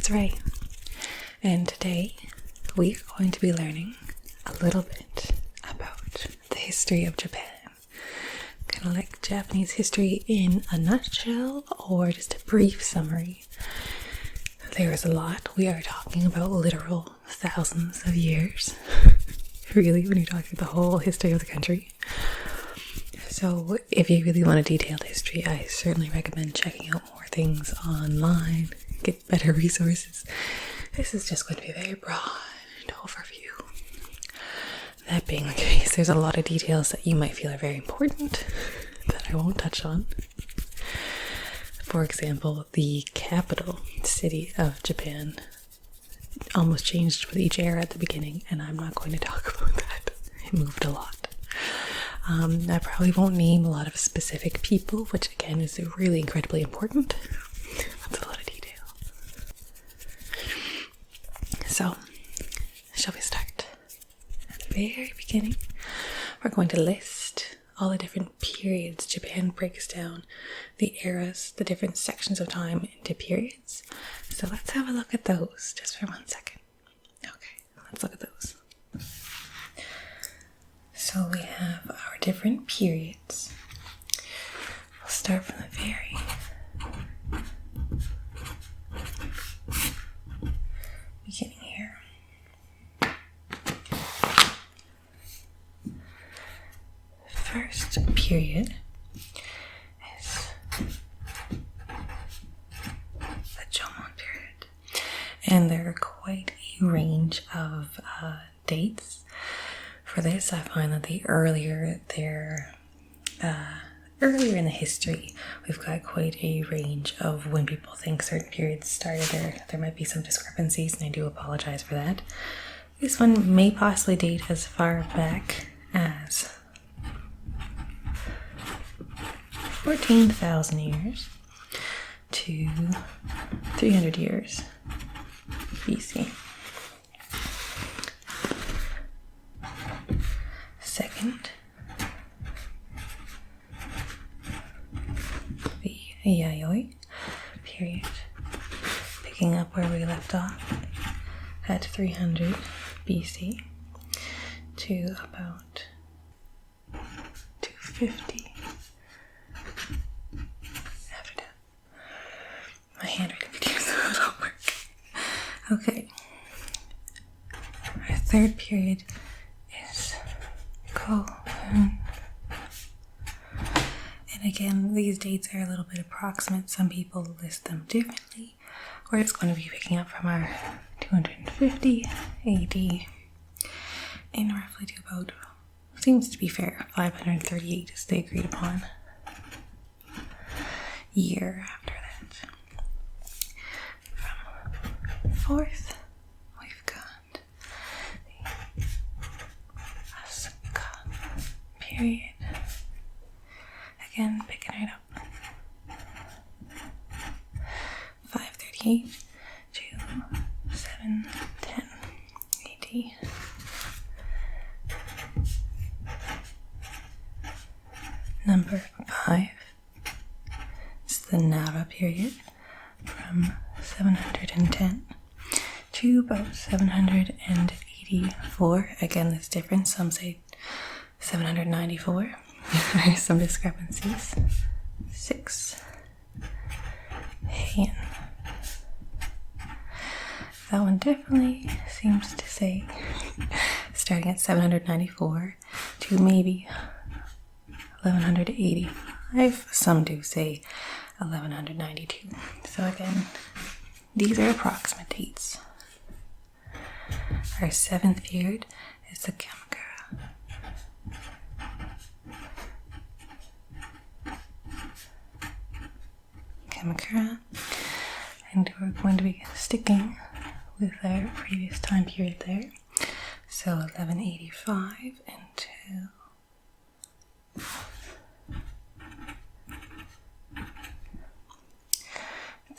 It's Rey, and today we are going to be learning a little bit about the history of Japan. Kind of like Japanese history in a nutshell, or just a brief summary. There is a lot. We are talking about literal thousands of years, really, when you're talking the whole history of the country. So if you really want a detailed history, I certainly recommend checking out more things online, get better resources. This is just going to be a very broad overview. That being the case, there's a lot of details that you might feel are very important that I won't touch on. For example, the capital city of Japan almost changed with each era at the beginning, and I'm not going to talk about that. It moved a lot. I probably won't name a lot of specific people, which again is really incredibly important. That's a lot of detail. So, shall we start? At the very beginning, we're going to list all the different periods. Japan breaks down the eras, the different sections of time into periods. So let's have a look at those just for 1 second. Okay, let's look at those. So we have our different periods. We'll start from the very beginning here. First period is the Jomon period. And there are quite a range of dates. For this, I find that the earlier in the history, we've got quite a range of when people think certain periods started. There might be some discrepancies, and I do apologize for that. This one may possibly date as far back as 14,000 years to 300 years BC. Second, the Yayoi period, picking up where we left off at 300 BC to about 250 after that. My handwriting videos don't work. Okay. Our third period is and again, these dates are a little bit approximate. Some people list them differently. We're just going to be picking up from our 250 AD and roughly to about, seems to be fair, 538 is the agreed upon year after that. From fourth, we've got the period. Again, picking it up. 538 to 710 AD. Number 5 is the Nara period from 710 to about 784. Again, there's difference. Some say 794. There are some discrepancies. 6. Heian. That one definitely seems to say starting at 794 to maybe 1185. Some do say 1192. So again, these are approximate dates. Our 7th period is the Kamakura. And we're going to be sticking with our previous time period there. So 1185 until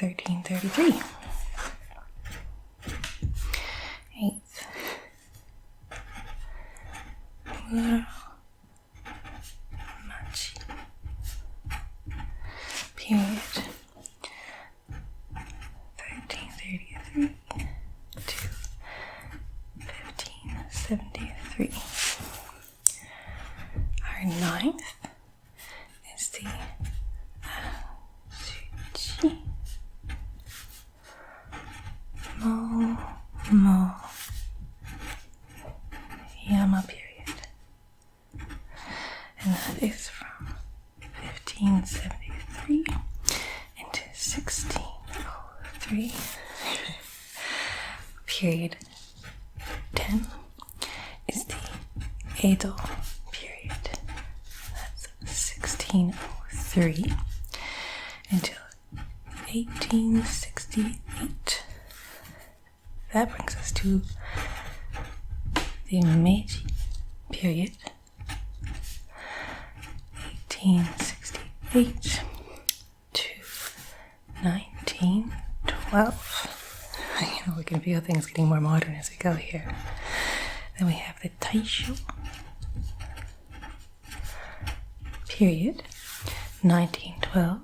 1333. 8th. Machi period. 1333 Our ninth is the Yama period, and that is from 1573 into 1603. Period 10 is the Edo period. That's 1603 until 1868. That brings us to the Meiji period, 1868 to 1912. I know we can feel things getting more modern as we go here. Then we have the Taisho period, 1912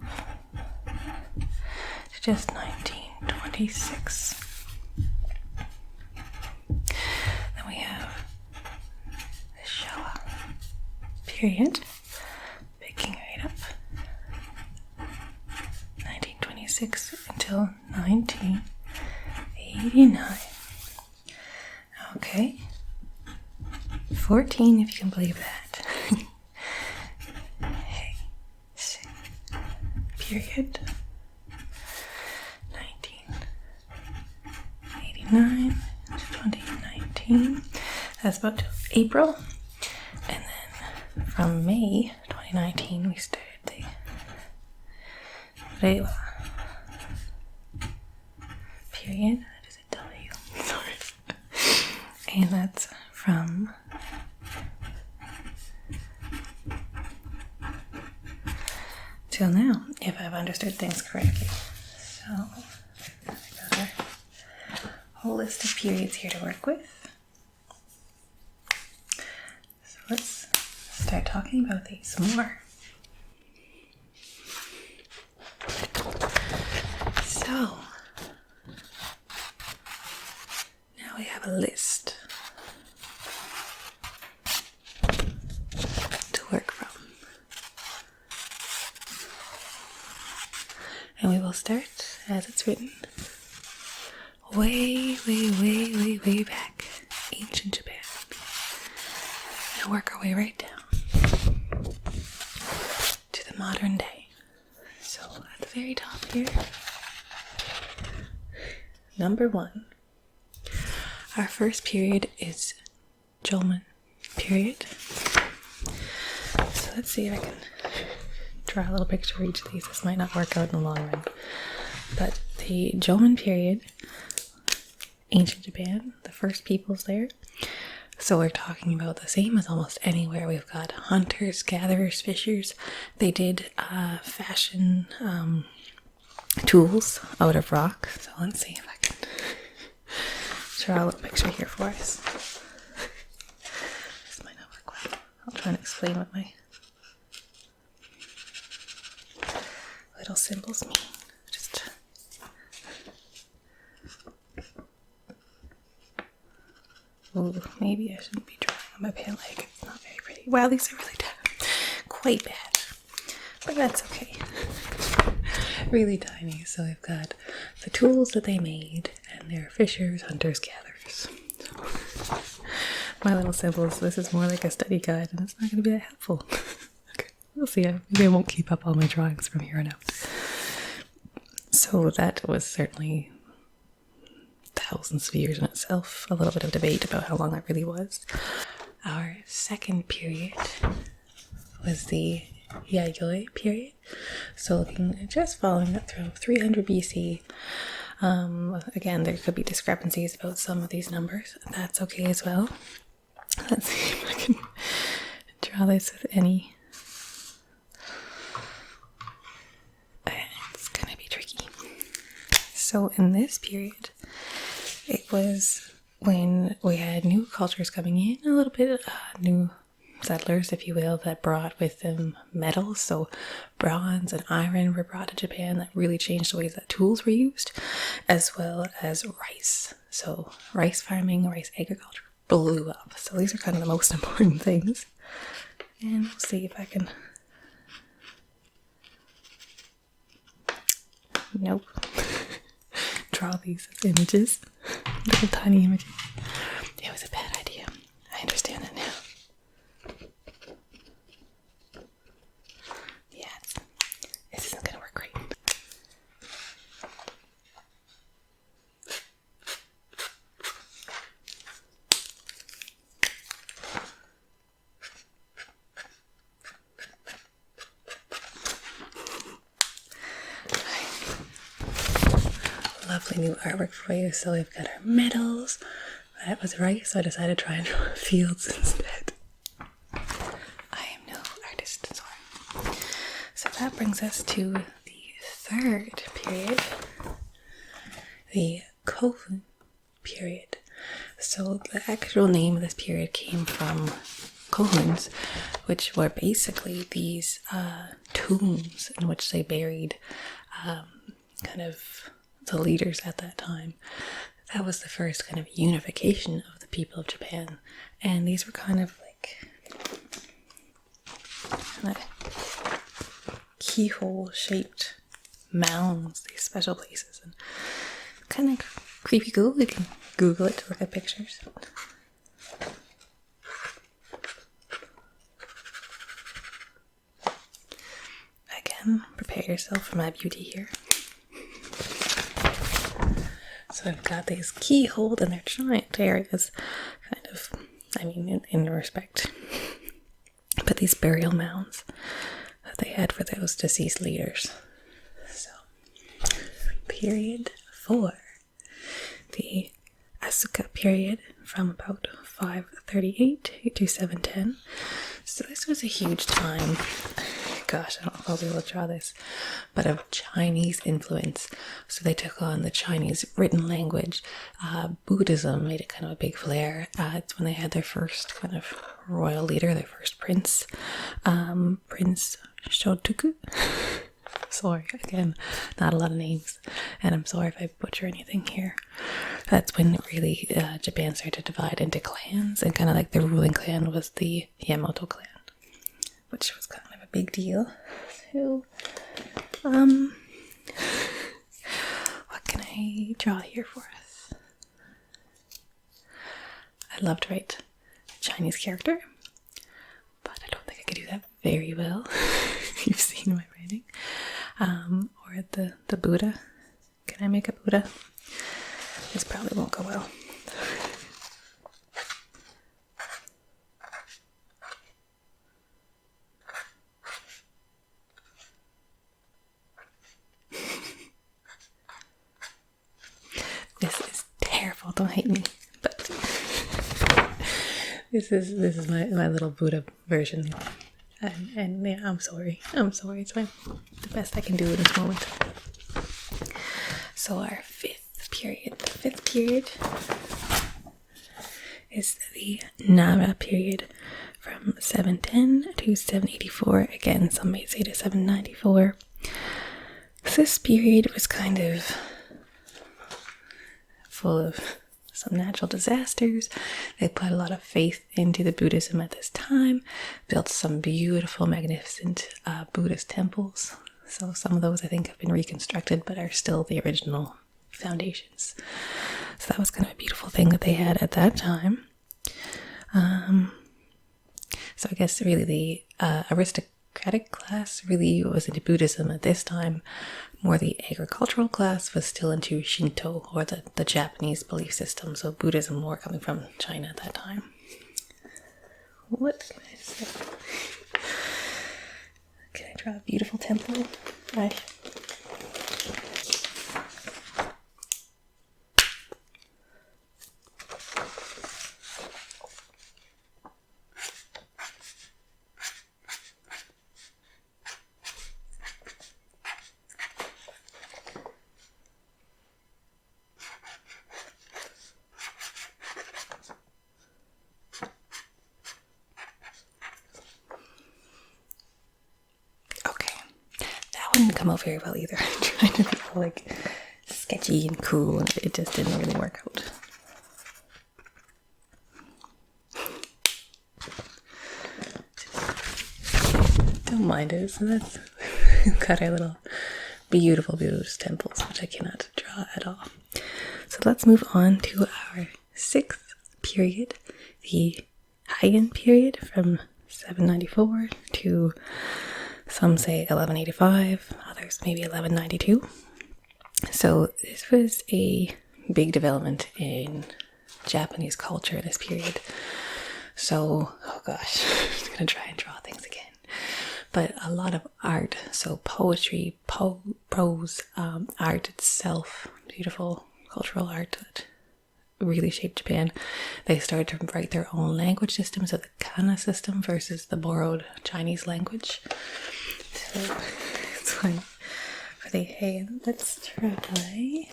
to just 1926. Then we have the Showa period, picking right up, 1926 until 1989. Okay. 14, if you can believe that. Hey, period. 1989 to 2019. That's about till April. And then from May 2019, we started the Reiwa period. That is a W. Sorry. And that's from till now, if I've understood things correctly. So, I've got our whole list of periods here to work with. So let's start talking about these more. So, now we have a list to work from. And we will start, as it's written, way back, ancient Japan. And work our way right down to the modern day. So, at the very top here, number 1. Our first period is Jomon period. So let's see if I can draw a little picture for each of these. This might not work out in the long run. But the Jomon period, ancient Japan, the first peoples there. So we're talking about the same as almost anywhere. We've got hunters, gatherers, fishers. They did fashion tools out of rock. So let's see if I can draw a little picture here for us. This might not work well. I'll try and explain what my little symbols mean. Ooh, maybe I shouldn't be drawing on my pale leg. It's not very pretty. Wow, these are really quite bad. But that's okay. Really tiny. So we've got the tools that they made, and they're fishers, hunters, gatherers. My little symbols, this is more like a study guide, and it's not going to be that helpful. Okay, we'll see. Maybe I won't keep up all my drawings from here on out. So that was certainly thousands of years in itself. A little bit of debate about how long that really was. Our second period was the Yayoi period. So looking just following that through 300 BC. Again, there could be discrepancies about some of these numbers. That's okay as well. Let's see if I can draw this with any. It's gonna be tricky. So in this period, it was when we had new cultures coming in, a little bit new settlers, if you will, that brought with them metals. So bronze and iron were brought to Japan. That really changed the ways that tools were used, as well as rice. So rice farming, rice agriculture blew up. So these are kind of the most important things. And we'll see if I can... Nope. Draw these as images. Little tiny images. It was a bad idea. I understand it now. Yeah, this isn't gonna work great. Lovely new artwork for you. So we've got our medals. That was right, so I decided to try and draw fields instead. I am no artist, sorry. So that brings us to the third period, the Kofun period. So the actual name of this period came from Kohuns, which were basically these tombs in which they buried kind of the leaders at that time. That was the first kind of unification of the people of Japan. And these were kind of like keyhole shaped mounds, these special places, and kind of creepy cool. You can Google it to look at pictures. Again, prepare yourself for my beauty here. So I've got these keyholed and they're giant areas, kind of, I mean, in respect. But these burial mounds that they had for those deceased leaders. So, period 4. The Asuka period from about 538 to 710. So this was a huge time. Gosh, I don't know if I'll be able to draw this, but of Chinese influence. So they took on the Chinese written language. Buddhism made it kind of a big flare. It's when they had their first kind of royal leader, their first prince, Prince Shotoku. Sorry, again, not a lot of names, and I'm sorry if I butcher anything here. That's when really Japan started to divide into clans, and kind of like the ruling clan was the Yamato clan, which was kind of a big deal. So, what can I draw here for us? I'd love to write a Chinese character, but I don't think I could do that very well. You've seen my writing. Or the Buddha. Can I make a Buddha? This probably won't go well. This is terrible, don't hate me. But this is my little Buddha version. And yeah, I'm sorry. It's the best I can do in this moment. So our fifth period. The fifth period is the Nara period from 710 to 784. Again, some may say to 794. So this period was kind of full of some natural disasters. They put a lot of faith into the Buddhism at this time, built some beautiful, magnificent Buddhist temples. So some of those I think have been reconstructed, but are still the original foundations. So that was kind of a beautiful thing that they had at that time. So I guess really the aristocratic class really was into Buddhism at this time. More the agricultural class was still into Shinto, or the Japanese belief system. So Buddhism more coming from China at that time. What can I say? Can I draw a beautiful temple? Didn't come out very well either. I'm trying to be all like sketchy and cool, and it just didn't really work out. don't mind it. So that's we've got our little beautiful Buddhist temples, which I cannot draw at all. So let's move on to our sixth period, the Heian period from 794 to some say 1185, others maybe 1192. So this was a big development in Japanese culture in this period. So, oh gosh, I'm just going to try and draw things again. But a lot of art, so poetry, prose, art itself, beautiful cultural art that really shaped Japan. They started to write their own language system, so the kana system versus the borrowed Chinese language. So it's one for the Heian. Let's try.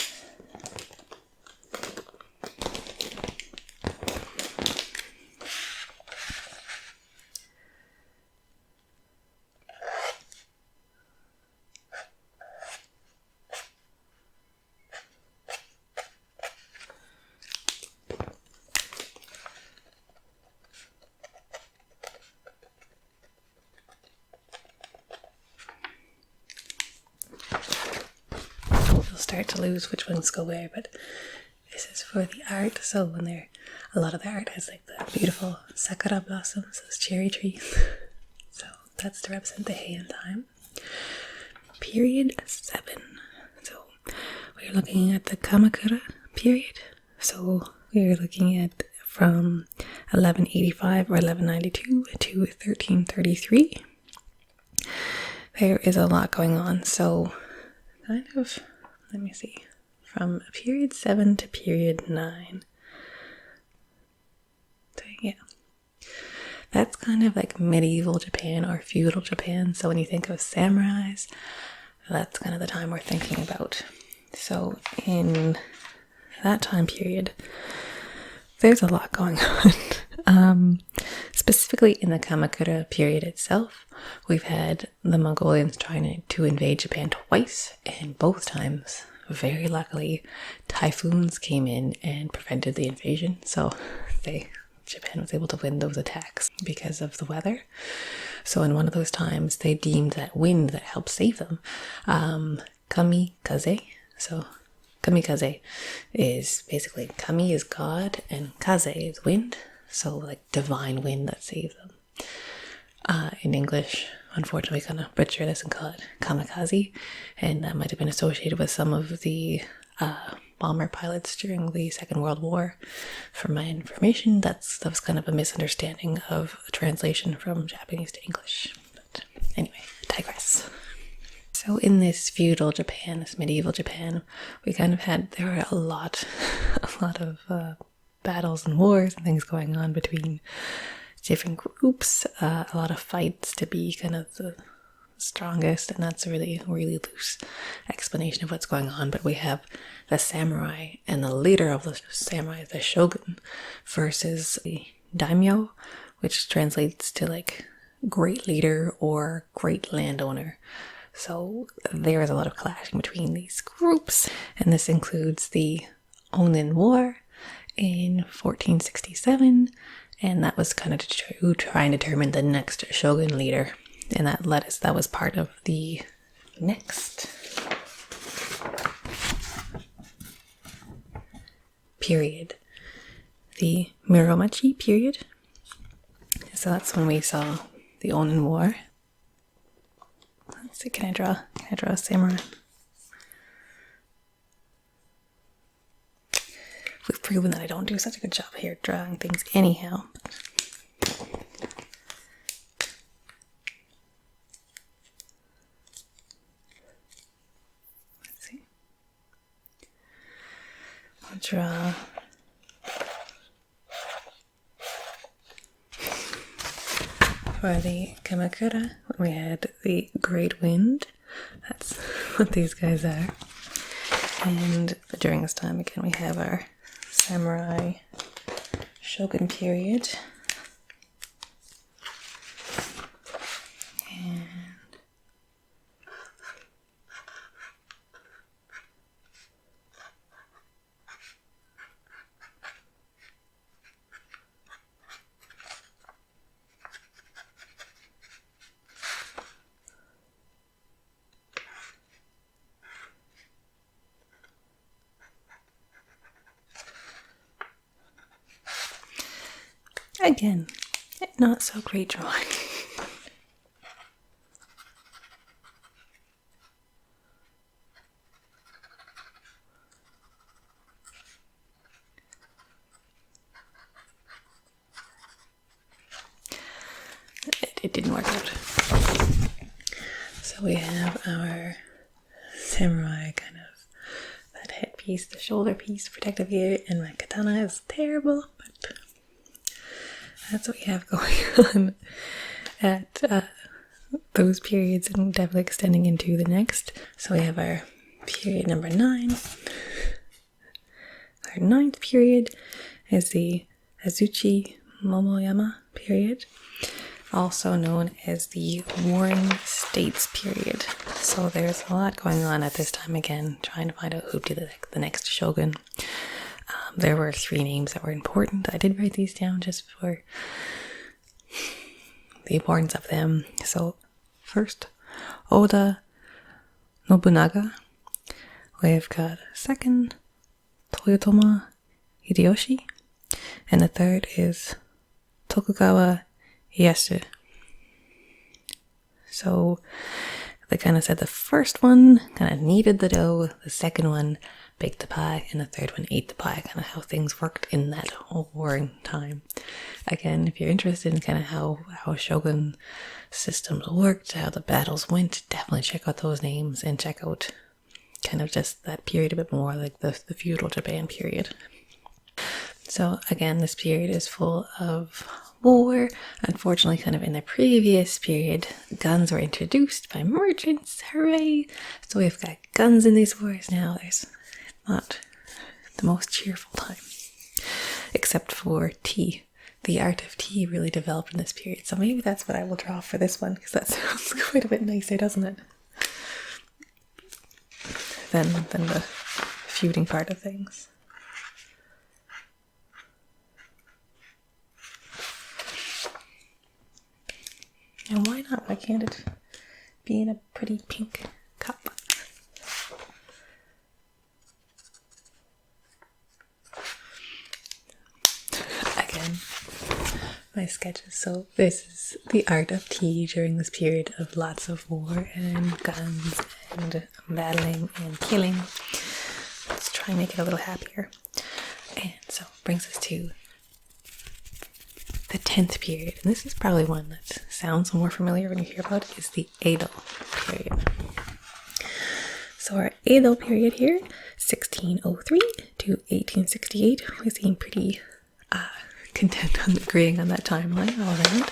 Start to lose which ones go where, but this is for the art. So when a lot of the art has like the beautiful sakura blossoms, those cherry trees. So that's to represent the Heian time. Period 7. So we're looking at the Kamakura period. So we're looking at from 1185 or 1192 to 1333. There is a lot going on. So kind of, let me see, from period 7 to period 9. So yeah, that's kind of like medieval Japan or feudal Japan. So when you think of samurais, that's kind of the time we're thinking about. So in that time period, there's a lot going on. Specifically in the Kamakura period itself, we've had the Mongolians trying to invade Japan twice, and both times, very luckily, typhoons came in and prevented the invasion. So Japan was able to win those attacks because of the weather. So in one of those times, they deemed that wind that helped save them kamikaze. So kamikaze is basically, kami is God and kaze is wind. So like divine wind that saves them. In English, unfortunately, we kind of butcher this and call it kamikaze, and that might have been associated with some of the bomber pilots during the Second World War. For my information, that was kind of a misunderstanding of a translation from Japanese to English. But anyway, digress. So in this feudal Japan, this medieval Japan, we kind of there were a lot of battles and wars and things going on between different groups, a lot of fights to be kind of the strongest, and that's a really, really loose explanation of what's going on. But we have the samurai and the leader of the samurai, the shogun, versus the daimyo, which translates to like great leader or great landowner. So there is a lot of clashing between these groups, and this includes the Onin War in 1467, and that was kind of to try and determine the next shogun leader, and that was part of the next period, the Muromachi period. So that's when we saw the Onin War. Let's see, can I draw a samurai? We've proven that I don't do such a good job here drawing things anyhow. Let's see. I'll draw for the Kamakura, we had the Great Wind. That's what these guys are. And during this time, again, we have our Samurai Shogun period. And Again, not so great drawing. It didn't work out. So we have our samurai kind of that headpiece, the shoulder piece, protective gear, and my katana is terrible, but that's what we have going on at those periods, and definitely extending into the next. So we have our period number 9. Our 9th period is the Azuchi Momoyama period, also known as the Warring States period. So there's a lot going on at this time, again, trying to find out who did the next shogun. There were 3 names that were important. I did write these down just for the importance of them. So first, Oda Nobunaga. We've got second, Toyotomi Hideyoshi. And the third is Tokugawa Ieyasu. So they kind of said the first one kind of kneaded the dough, the second one baked the pie, and the third one ate the pie, kind of how things worked in that whole warring time. Again, if you're interested in kind of how shogun systems worked, how the battles went, definitely check out those names and check out kind of just that period a bit more, like the feudal Japan period. So again, this period is full of war. Unfortunately, kind of in the previous period, guns were introduced by merchants. Hooray! So we've got guns in these wars now. There's not the most cheerful time, except for tea. The art of tea really developed in this period. So maybe that's what I will draw for this one, because that sounds quite a bit nicer, doesn't it? Than the feuding part of things. And why not? Why can't it be in a pretty pink cup? Again, my sketches. So this is the art of tea during this period of lots of war and guns and battling and killing. Let's try and make it a little happier. And so it brings us to the 10th period, and this is probably one that sounds more familiar when you hear about it, is the Edo period. So our Edo period here, 1603 to 1868, we seem pretty content on agreeing on that timeline all around.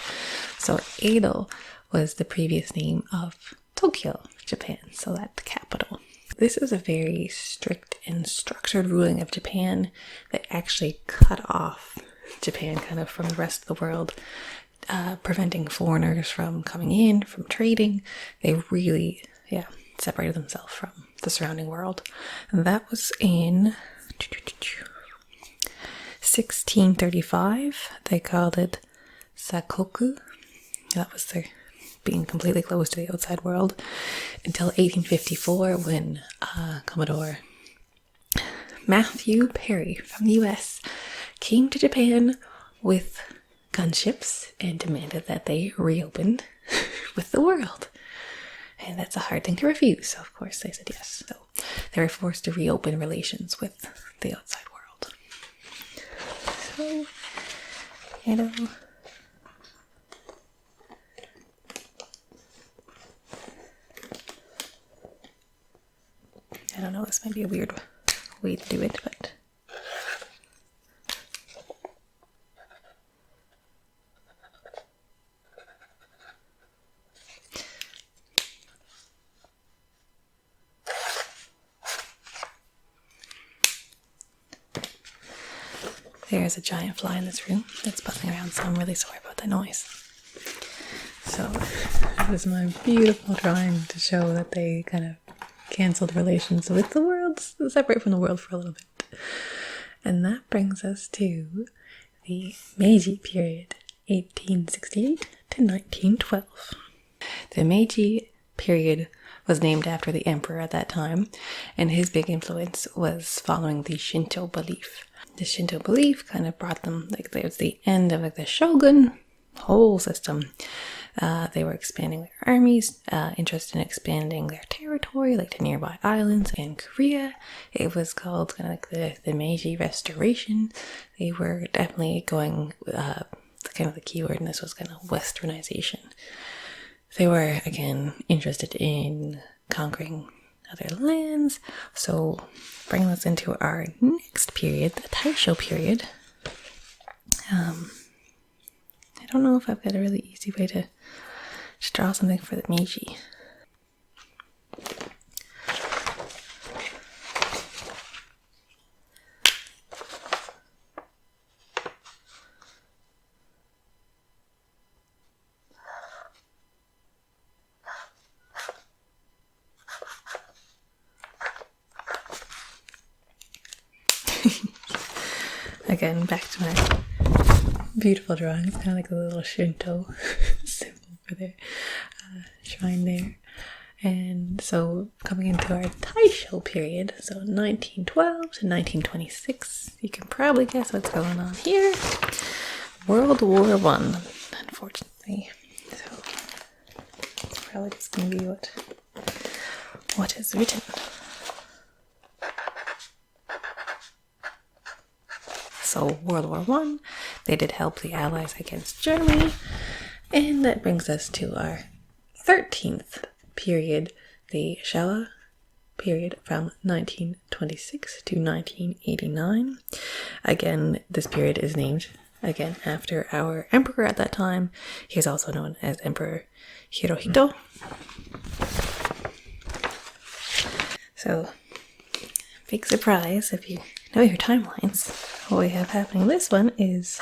So Edo was the previous name of Tokyo, Japan, so that's the capital. This is a very strict and structured ruling of Japan that actually cut off Japan kind of from the rest of the world, preventing foreigners from coming in, from trading. They really, separated themselves from the surrounding world. And that was in 1635. They called it Sakoku. That was their being completely closed to the outside world, until 1854 when Commodore Matthew Perry from the US came to Japan with gunships and demanded that they reopened with the world. And that's a hard thing to refuse, so of course they said yes. So they were forced to reopen relations with the outside world. So, I don't know, this might be a weird way to do it, but there's a giant fly in this room that's buzzing around, so I'm really sorry about that noise. So this is my beautiful drawing to show that they kind of canceled relations with the world, separate from the world for a little bit. And that brings us to the Meiji period, 1868 to 1912. The Meiji period was named after the emperor at that time, and his big influence was following the Shinto belief. The Shinto belief kind of brought them, like, it was the end of like the shogun whole system. They were expanding their armies, interested in expanding their territory, like to nearby islands in Korea. It was called kind of like the Meiji Restoration. They were definitely going, kind of the key word in this was kind of Westernization. They were, again, interested in conquering other lands. So bringing us into our next period, the Taisho period. I don't know if I've got a really easy way to just draw something for the Meiji. Again, back to my beautiful drawings, kind of like a little Shinto symbol for their shrine there. And so coming into our Taisho period, so 1912 to 1926, you can probably guess what's going on here. World War I, unfortunately. So it's probably just going to be what is written. So World War I, they did help the Allies against Germany, and that brings us to our 13th period, the Showa period from 1926 to 1989. Again, this period is named, again, after our emperor at that time. He is also known as Emperor Hirohito. So, big surprise if you know your timelines. What we have happening, this one is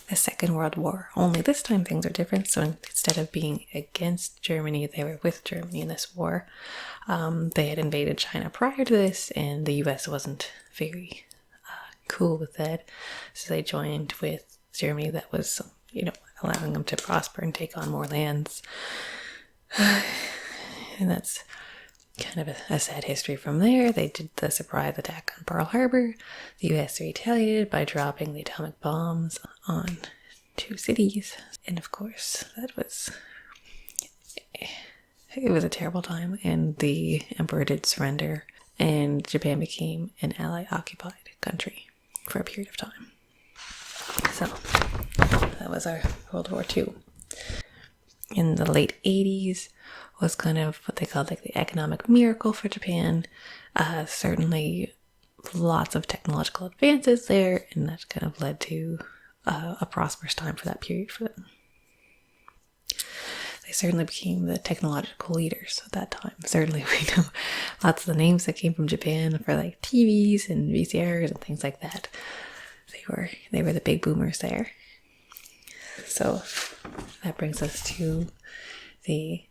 the Second World War. Only this time things are different. So instead of being against Germany, they were with Germany in this war. They had invaded China prior to this, and the US wasn't very cool with that. So they joined with Germany that was, allowing them to prosper and take on more lands. And that's kind of a sad history from there. They did the surprise attack on Pearl Harbor. The US retaliated by dropping the atomic bombs on 2 cities. And of course, it was a terrible time, and the emperor did surrender, and Japan became an Allied-occupied country for a period of time. So, that was our World War II. In the late 80s was kind of what they called like the economic miracle for Japan. Certainly lots of technological advances there, and that kind of led to a prosperous time for that period for them. They certainly became the technological leaders at that time. Certainly we know lots of the names that came from Japan for like TVs and VCRs and things like that. They were the big boomers there. So that brings us to the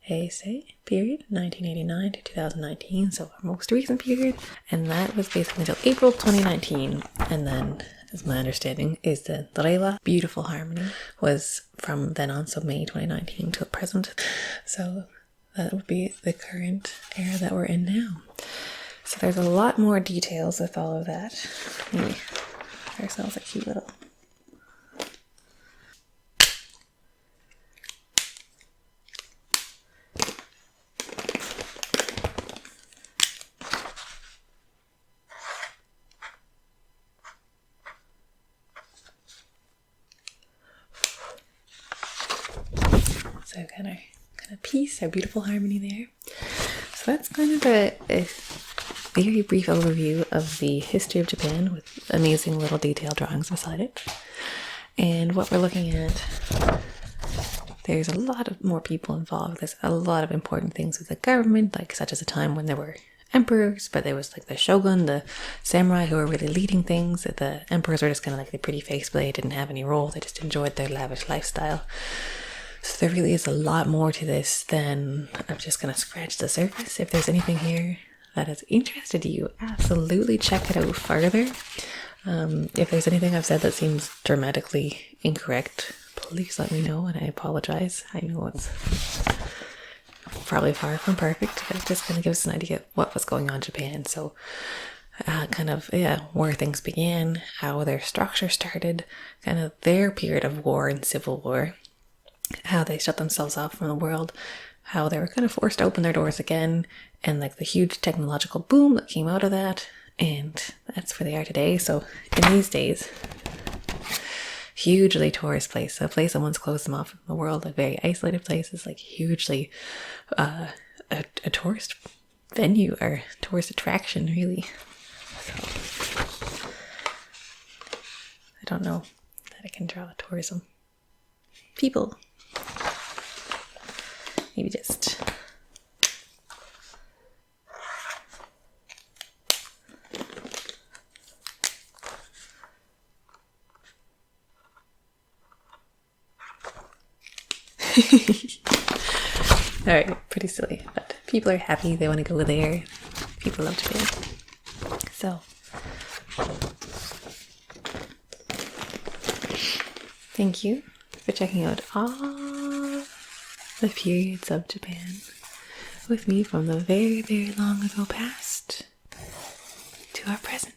Heisei period, 1989 to 2019, so our most recent period, and that was basically until April 2019, and then, as my understanding, is the Reiwa, beautiful harmony, was from then on, so May 2019 till present. So that would be the current era that we're in now. So there's a lot more details with all of that. Maybe ourselves a cute little... So kind of peace, our beautiful harmony there. So that's kind of a very brief overview of the history of Japan with amazing little detailed drawings beside it. And what we're looking at, there's a lot of more people involved. There's a lot of important things with the government, like such as a time when there were emperors, but there was like the shogun, the samurai who were really leading things. The emperors were just kind of like the pretty face blade, didn't have any role. They just enjoyed their lavish lifestyle. So there really is a lot more to this than I'm just going to scratch the surface. If there's anything here that has interested you, absolutely check it out further. If there's anything I've said that seems dramatically incorrect, please let me know, and I apologize. I know it's probably far from perfect, but it just kind of gives us an idea of what was going on in Japan. So where things began, how their structure started, kind of their period of war and civil war, how they shut themselves off from the world, how they were kind of forced to open their doors again, and like the huge technological boom that came out of that. And that's where they are today. So in these days, hugely tourist place, a place that once closed them off from the world, a very isolated place, is like hugely a tourist venue or tourist attraction, really. So I don't know that I can draw tourism people. Maybe just alright, pretty silly, but people are happy, they want to go there. People love Japan. So thank you for checking out all the periods of Japan with me from the very, very long ago past to our present.